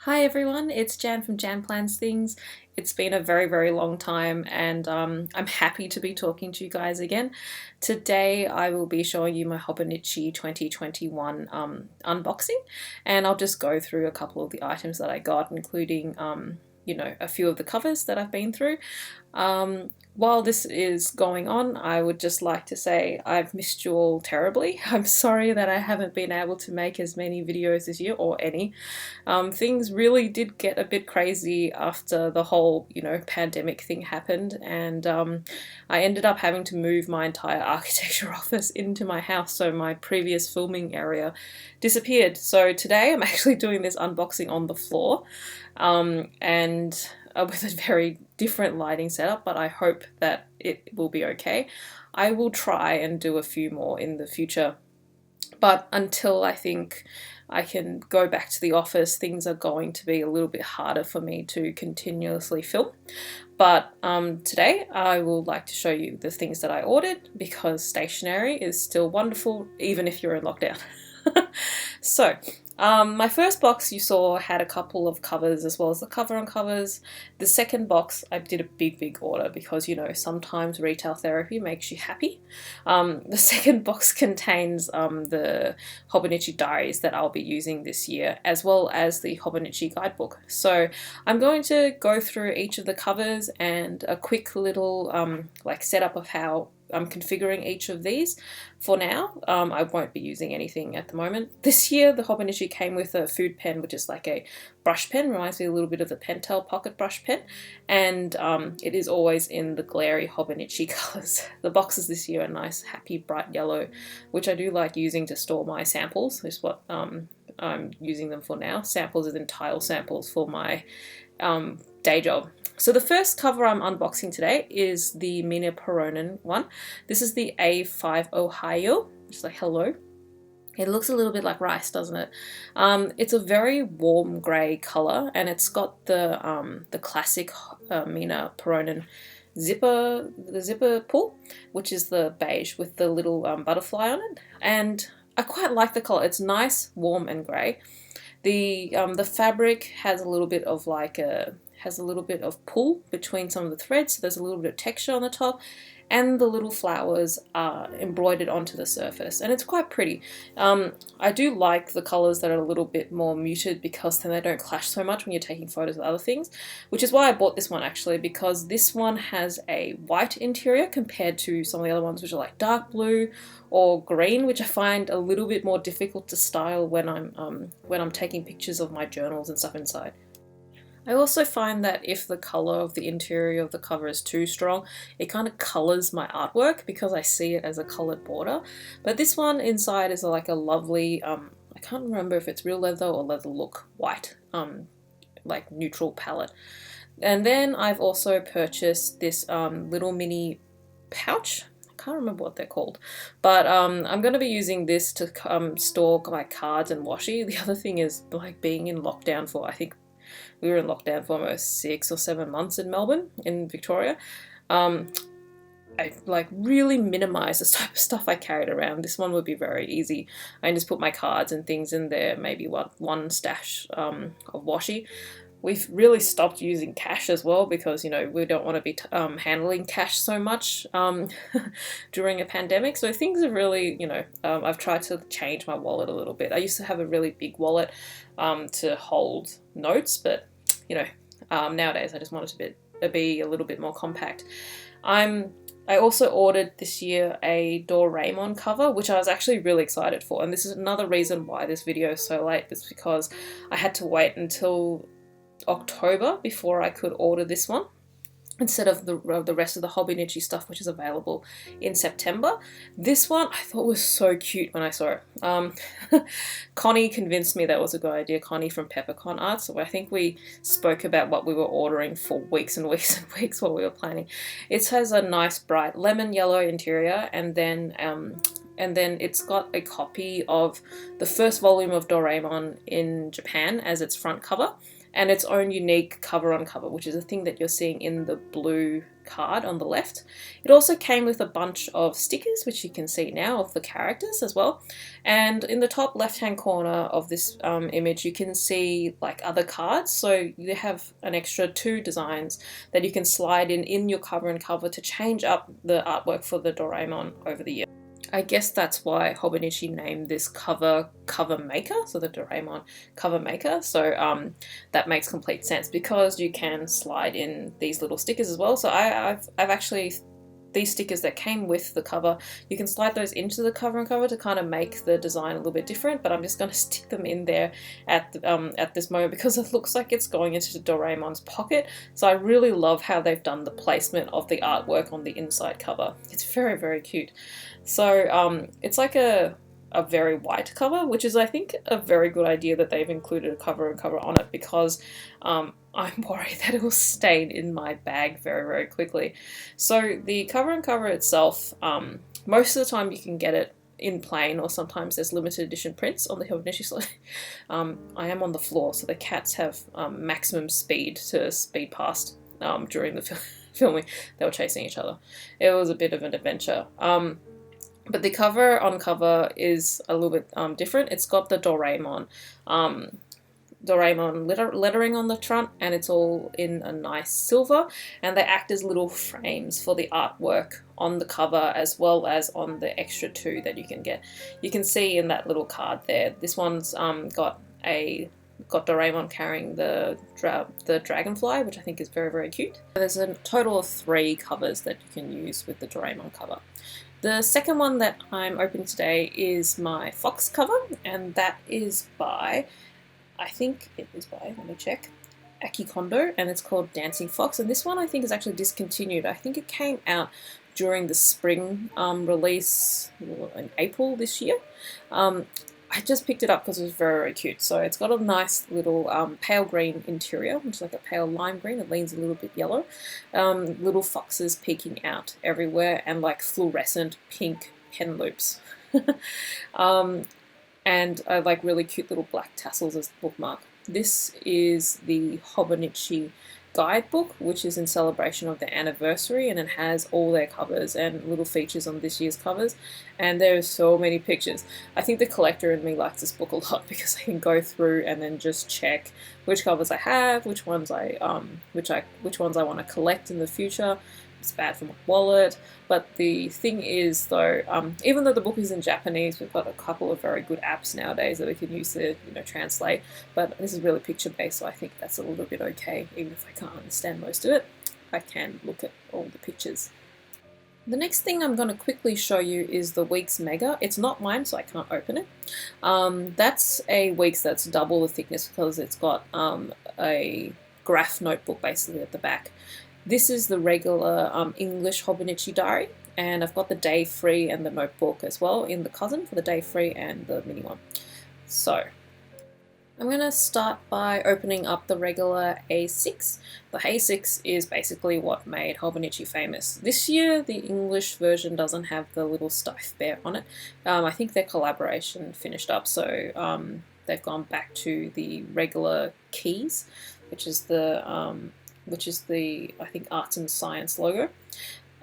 Hi everyone, it's Jan from Jan Plans Things. It's been a very long time and I'm happy to be talking to you guys again. Today I will be showing you my Hobonichi 2021 unboxing, and I'll just go through a couple of the items that I got, including a few of the covers that I've been through. While this is going on, I would just like to say I've missed you all terribly. I'm sorry that I haven't been able to make as many videos this year, or any. Things really did get a bit crazy after the whole, pandemic thing happened, and I ended up having to move my entire architecture office into my house, so my previous filming area disappeared. So today I'm actually doing this unboxing on the floor, and with a very different lighting setup, but I hope that it will be okay. I will try and do a few more in the future, but until I think I can go back to the office, things are going to be a little bit harder for me to continuously film. But today I would like to show you the things that I ordered, because stationery is still wonderful even if you're in lockdown. So, my first box you saw had a couple of covers as well as the cover on covers. The second box I did a big order because, sometimes retail therapy makes you happy. The second box contains the Hobonichi diaries that I'll be using this year, as well as the Hobonichi Guidebook. So I'm going to go through each of the covers and a quick little setup of how I'm configuring each of these. For now, I won't be using anything at the moment. This year, the Hobonichi came with a food pen, which is like a brush pen, reminds me a little bit of the Pentel pocket brush pen, and it is always in the glary Hobonichi colours. The boxes this year are nice, happy, bright yellow, which I do like using to store my samples, is what I'm using them for now. Samples as in tile samples for my day job. So the first cover I'm unboxing today is the Mina Peronin one. This is the A5 Ohio, which is like hello. It looks a little bit like rice, doesn't it? It's a very warm grey colour, and it's got the classic Mina Peronin the zipper pull, which is the beige with the little butterfly on it. And I quite like the colour. It's nice, warm and grey. The fabric has a little bit of pull between some of the threads, so there's a little bit of texture on the top, and the little flowers are embroidered onto the surface, and it's quite pretty. I do like the colours that are a little bit more muted, because then they don't clash so much when you're taking photos with other things, which is why I bought this one actually, because this one has a white interior compared to some of the other ones which are like dark blue or green, which I find a little bit more difficult to style when I'm taking pictures of my journals and stuff inside. I also find that if the colour of the interior of the cover is too strong, it kind of colours my artwork because I see it as a coloured border. But this one inside is like a lovely, I can't remember if it's real leather or leather look white, like neutral palette. And then I've also purchased this little mini pouch. I can't remember what they're called, but I'm going to be using this to store my cards and washi. The other thing is, like, being in lockdown for, I think we were in lockdown for almost 6 or 7 months in Melbourne, in Victoria. I really minimized the type of stuff I carried around. This one would be very easy. I can just put my cards and things in there, maybe one stash of washi. We've really stopped using cash as well, because we don't want to be handling cash so much during a pandemic. So things are really, I've tried to change my wallet a little bit. I used to have a really big wallet to hold notes, but nowadays I just want it to be a little bit more compact. I also ordered this year a Doraemon cover, which I was actually really excited for, and this is another reason why this video is so late. It's because I had to wait until October before I could order this one, instead of the rest of the Hobonichi stuff, which is available in September. This one I thought was so cute when I saw it. Connie convinced me that was a good idea, Connie from Peppercorn Art, so I think we spoke about what we were ordering for weeks and weeks and weeks while we were planning. It has a nice bright lemon yellow interior, and then it's got a copy of the first volume of Doraemon in Japan as its front cover. and its own unique cover on cover, which is a thing that you're seeing in the blue card on the left. It also came with a bunch of stickers, which you can see now, of the characters as well. And in the top left hand corner of this image, you can see like other cards. So you have an extra 2 designs that you can slide in your cover and cover to change up the artwork for the Doraemon over the years. I guess that's why Hobonichi named this cover maker, so the Doraemon cover maker. So that makes complete sense because you can slide in these little stickers as well. So I've actually, these stickers that came with the cover, you can slide those into the cover and cover to kind of make the design a little bit different, but I'm just going to stick them in there at this moment because it looks like it's going into Doraemon's pocket. So I really love how they've done the placement of the artwork on the inside cover. It's very, very cute. So it's like a very white cover, which is, I think, a very good idea that they've included a cover and cover on it, because I'm worried that it will stain in my bag very, very quickly. So the cover and cover itself, most of the time you can get it in plain, or sometimes there's limited edition prints on the Hobonichi store. I am on the floor, so the cats have maximum speed to speed past during the filming. They were chasing each other. It was a bit of an adventure. But the cover on cover is a little bit different. It's got the Doraemon lettering on the front, and it's all in a nice silver, and they act as little frames for the artwork on the cover as well as on the extra 2 that you can get. You can see in that little card there, this one's got Doraemon carrying the dragonfly, which I think is very, very cute. There's a total of 3 covers that you can use with the Doraemon cover. The second one that I'm opening today is my Fox cover, and that is by, I think it is by, let me check, Aki Kondo, and it's called Dancing Fox. And this one I think is actually discontinued. I think it came out during the spring release in April this year. I just picked it up because it was very, very cute. So it's got a nice little pale green interior, which is like a pale lime green. It leans a little bit yellow. Little foxes peeking out everywhere, and like fluorescent pink pen loops. And like really cute little black tassels as bookmark. This is the Hobonichi Guidebook, which is in celebration of their anniversary, and it has all their covers and little features on this year's covers, and there are so many pictures. I think the collector in me likes this book a lot because I can go through and then just check which covers I have, which ones I want to collect in the future. It's bad for my wallet. But the thing is, though, even though the book is in Japanese, we've got a couple of very good apps nowadays that we can use to, translate. But this is really picture-based, so I think that's a little bit okay. Even if I can't understand most of it, I can look at all the pictures. The next thing I'm going to quickly show you is the Weeks Mega. It's not mine, so I can't open it. That's a Weeks that's double the thickness because it's got a graph notebook basically at the back. This is the regular English Hobonichi diary, and I've got the day free and the notebook as well in the cousin for the day free and the mini one. So I'm going to start by opening up the regular A6. The A6 is basically what made Hobonichi famous. This year the English version doesn't have the little stuffed bear on it. I think their collaboration finished up, so they've gone back to the regular keys, which is the I think Arts and Science logo,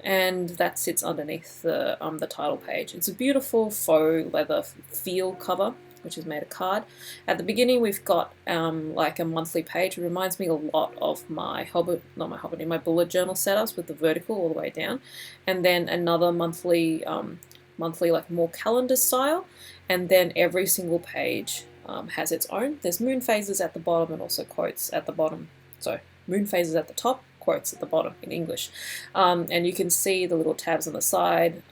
and that sits underneath the title page. It's a beautiful faux leather feel cover, which is made of card. At the beginning we've got like a monthly page. It reminds me a lot of my my bullet journal setups with the vertical all the way down, and then another monthly like more calendar style, and then every single page has its own. There's moon phases at the bottom and also quotes at the bottom. So moon phases at the top, quotes at the bottom in English. And you can see the little tabs on the side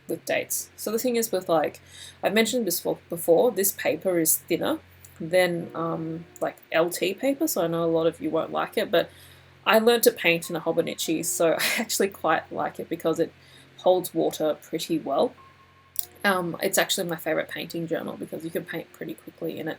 with dates. So the thing is with, like, I've mentioned this before, this paper is thinner than like LT paper, so I know a lot of you won't like it, but I learned to paint in a Hobonichi, so I actually quite like it because it holds water pretty well. It's actually my favourite painting journal because you can paint pretty quickly in it.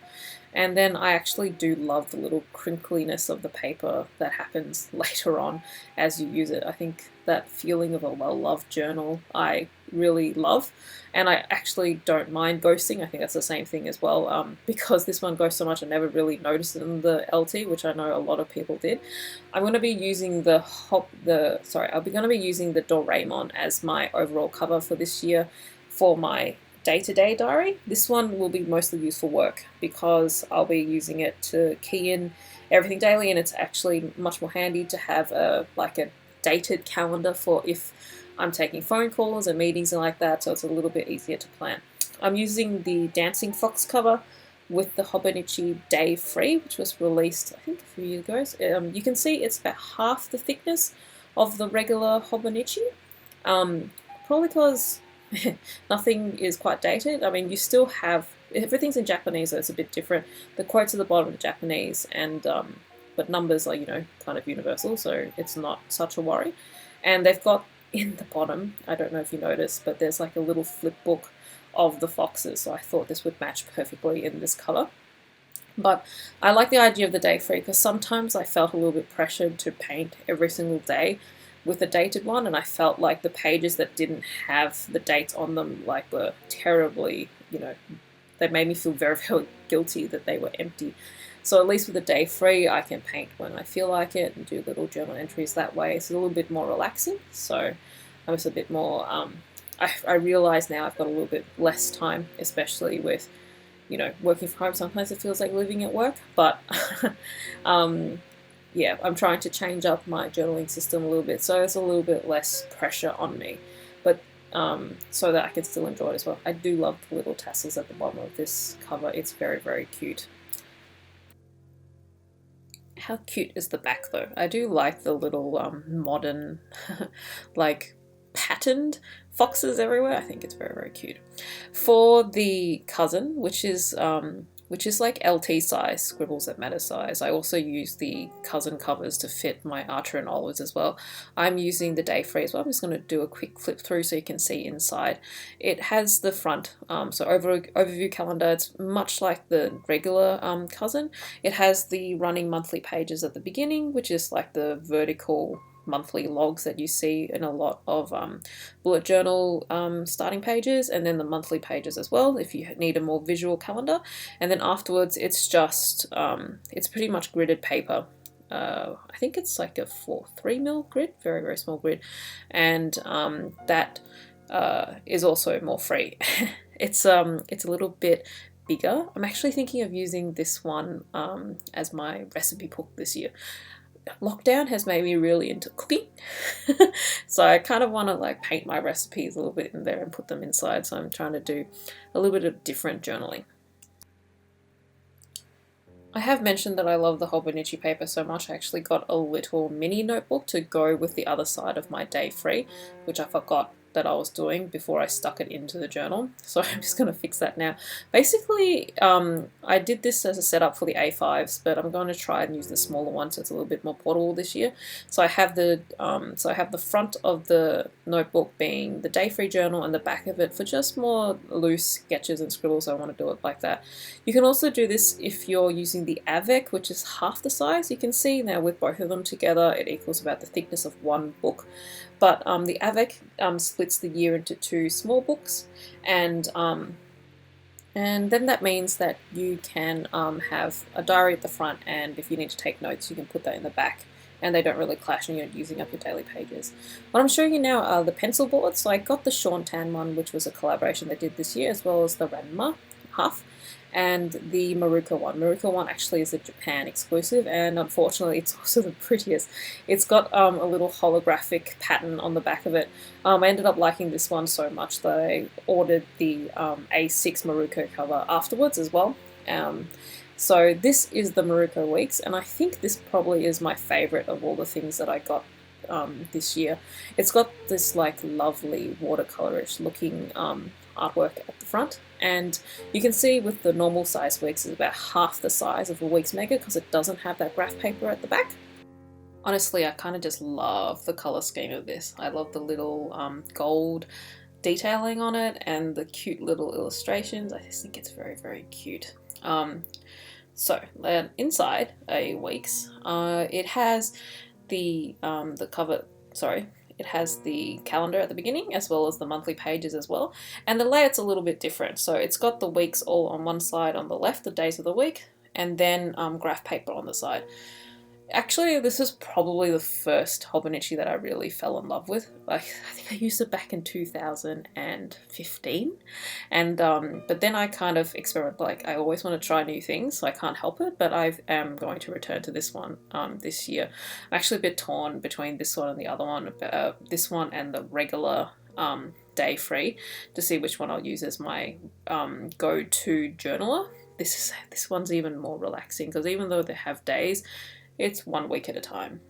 And then I actually do love the little crinkliness of the paper that happens later on as you use it. I think that feeling of a well-loved journal I really love, and I actually don't mind ghosting. I think that's the same thing as well. Because this one ghosts so much, I never really noticed it in the LT, which I know a lot of people did. I'm going to be using I'll be going to be using the Doraemon as my overall cover for this year for my day-to-day diary. This one will be mostly used for work because I'll be using it to key in everything daily, and it's actually much more handy to have a dated calendar for if I'm taking phone calls and meetings and like that, so it's a little bit easier to plan. I'm using the Dancing Fox cover with the Hobonichi Day Free, which was released I think a few years ago. You can see it's about half the thickness of the regular Hobonichi, probably because nothing is quite dated. I mean, you still have, everything's in Japanese, so it's a bit different. The quotes at the bottom are Japanese, and but numbers are, kind of universal, so it's not such a worry. And they've got in the bottom, I don't know if you noticed, but there's like a little flip book of the foxes, so I thought this would match perfectly in this color. But I like the idea of the day free because sometimes I felt a little bit pressured to paint every single day with a dated one, and I felt like the pages that didn't have the dates on them were terribly, they made me feel very, very guilty that they were empty. So at least with the day free, I can paint when I feel like it and do little journal entries that way. It's a little bit more relaxing, so I'm just a bit more, I realise now I've got a little bit less time, especially with, working from home. Sometimes it feels like living at work, but yeah, I'm trying to change up my journaling system a little bit, so it's a little bit less pressure on me, but so that I can still enjoy it as well. I do love the little tassels at the bottom of this cover. It's very, very cute. How cute is the back though? I do like the little modern, patterned foxes everywhere. I think it's very, very cute. For the cousin, which is like LT size, Scribbles That Matter size, I also use the cousin covers to fit my Archer and Olives as well. I'm using the day free as well. I'm just going to do a quick flip through so you can see inside. It has the front, so overview calendar. It's much like the regular cousin. It has the running monthly pages at the beginning, which is like the vertical monthly logs that you see in a lot of bullet journal starting pages, and then the monthly pages as well if you need a more visual calendar. And then afterwards it's just it's pretty much gridded paper. I think it's like a 3mm grid, very, very small grid, and that is also more free. It's a little bit bigger. I'm actually thinking of using this one as my recipe book this year. Lockdown has made me really into cooking, so I kind of want to paint my recipes a little bit in there and put them inside, so I'm trying to do a little bit of different journaling. I have mentioned that I love the Hobonichi paper so much I actually got a little mini notebook to go with the other side of my day free, which I forgot that I was doing before I stuck it into the journal, so I'm just going to fix that now. Basically, I did this as a setup for the A5s, but I'm going to try and use the smaller one so it's a little bit more portable this year. So I have the front of the notebook being the day free journal, and the back of it for just more loose sketches and scribbles. So I want to do it like that. You can also do this if you're using the Avec, which is half the size. You can see now with both of them together it equals about the thickness of one book. But the Avec splits the year into two small books, and then that means that you can have a diary at the front, and if you need to take notes you can put that in the back, and they don't really clash and you're using up your daily pages. What I'm showing you now are the pencil boards. So I got the Sean Tan one, which was a collaboration they did this year, as well as the Ranma half, and the Maruka one. Maruka one actually is a Japan exclusive, and unfortunately it's also the prettiest. It's got a little holographic pattern on the back of it. I ended up liking this one so much that I ordered the A6 Maruka cover afterwards as well. So this is the Maruka Weeks, and I think this probably is my favourite of all the things that I got this year. It's got this lovely watercolourish looking artwork at the front, and you can see with the normal size Weeks is about half the size of a Weeks Mega because it doesn't have that graph paper at the back. Honestly, I kind of just love the colour scheme of this. I love the little gold detailing on it and the cute little illustrations. I just think it's very, very cute. So inside a week's, it has the cover. Sorry, it has the calendar at the beginning as well as the monthly pages as well, and the layout's a little bit different. So it's got the weeks all on one side on the left, the days of the week, and then graph paper on the side. Actually, this is probably the first Hobonichi that I really fell in love with. Like, I think I used it back in 2015, and but then I kind of experimented. Like, I always want to try new things, so I can't help it. But I am going to return to this one this year. I'm actually a bit torn between this one and the other one. This one and the regular day free, to see which one I'll use as my go-to journaler. This one's even more relaxing because even though they have days, it's 1 week at a time.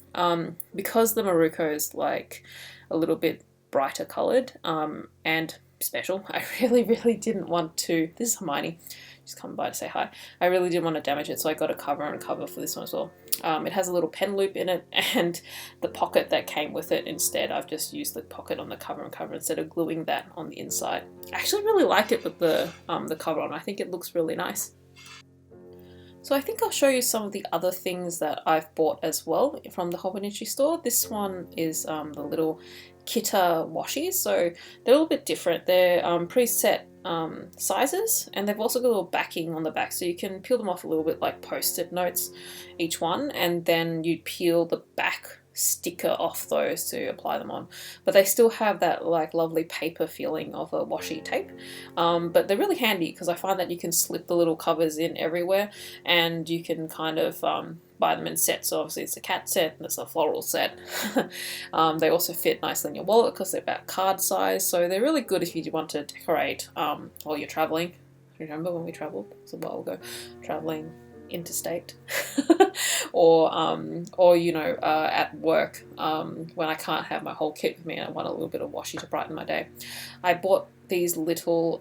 Because the Maruko is like a little bit brighter coloured and special, I really didn't want to. This is Hermione, just coming by to say hi. I really didn't want to damage it, so I got a cover and a cover for this one as well. It has a little pen loop in it and the pocket that came with it instead. I've just used the pocket on the cover and cover instead of gluing that on the inside. I actually really like it with the cover on. I think it looks really nice. So I think I'll show you some of the other things that I've bought as well from the Hobonichi store. This one is the little Kita Washi. So they're a little bit different. They're preset sizes, and they've also got a little backing on the back, so you can peel them off a little bit like post-it notes each one, and then you peel the back sticker off those to apply them on, but they still have that like lovely paper feeling of a washi tape. But they're really handy because I find that you can slip the little covers in everywhere, and you can kind of buy them in sets. So obviously it's a cat set and it's a floral set. They also fit nicely in your wallet because they're about card size, so they're really good if you want to decorate while you're traveling. Remember when we traveled? It was a while ago, traveling interstate. or you know, at work when I can't have my whole kit with me and I want a little bit of washi to brighten my day. I bought these little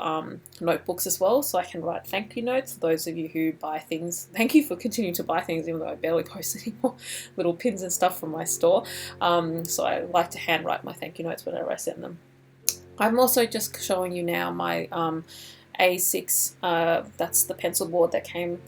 notebooks as well, so I can write thank you notes for those of you who buy things. Thank you for continuing to buy things even though I barely post anymore, little pins and stuff from my store. So I like to handwrite my thank you notes whenever I send them. I'm also just showing you now my A6, that's the pencil board that came,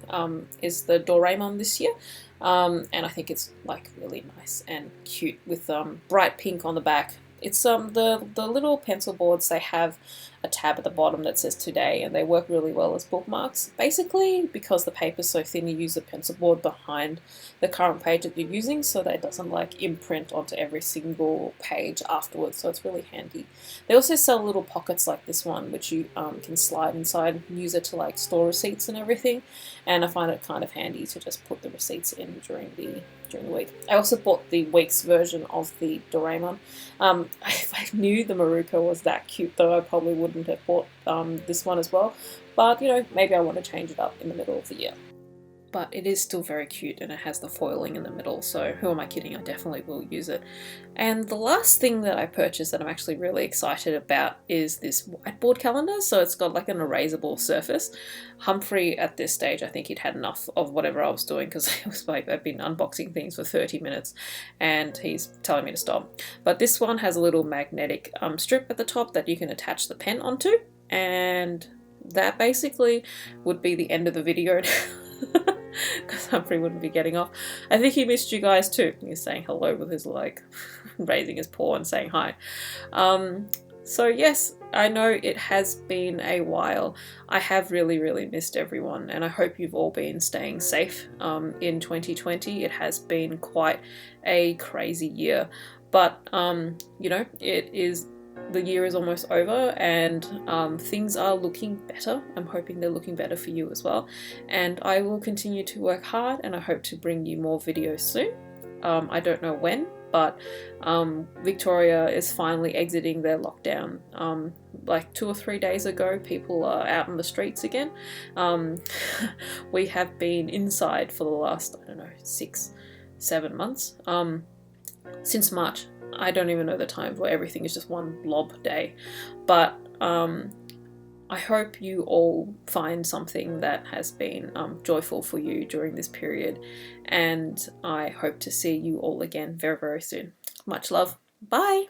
is the Doraemon this year, and I think it's like really nice and cute with bright pink on the back. It's the little pencil boards, they have a tab at the bottom that says today, and they work really well as bookmarks. Basically, because the paper's so thin, you use the pencil board behind the current page that you're using so that it doesn't like imprint onto every single page afterwards, so it's really handy. They also sell little pockets like this one, which you can slide inside and use it to like store receipts and everything, and I find it kind of handy to just put the receipts in during the week. I also bought the week's version of the Doraemon. If I knew the Maruko was that cute though, I probably wouldn't have bought this one as well, but you know, maybe I want to change it up in the middle of the year. But it is still very cute and it has the foiling in the middle, so who am I kidding, I definitely will use it. And the last thing that I purchased that I'm actually really excited about is this whiteboard calendar. So it's got like an erasable surface. Humphrey at this stage, I think he'd had enough of whatever I was doing because it was like I've been unboxing things for 30 minutes and he's telling me to stop. But this one has a little magnetic strip at the top that you can attach the pen onto, and that basically would be the end of the video because Humphrey wouldn't be getting off. I think he missed you guys too. He's saying hello with his like raising his paw and saying hi. So yes, I know it has been a while. I have really missed everyone, and I hope you've all been staying safe in 2020. It has been quite a crazy year, but you know, the year is almost over and things are looking better. I'm hoping they're looking better for you as well. And I will continue to work hard, and I hope to bring you more videos soon. I don't know when, but Victoria is finally exiting their lockdown. Like 2 or 3 days ago, people are out in the streets again. We have been inside for the last, I don't know, 6-7 months. Since March. I don't even know the time, where everything is just one blob day. But I hope you all find something that has been joyful for you during this period, and I hope to see you all again very soon. Much love. Bye!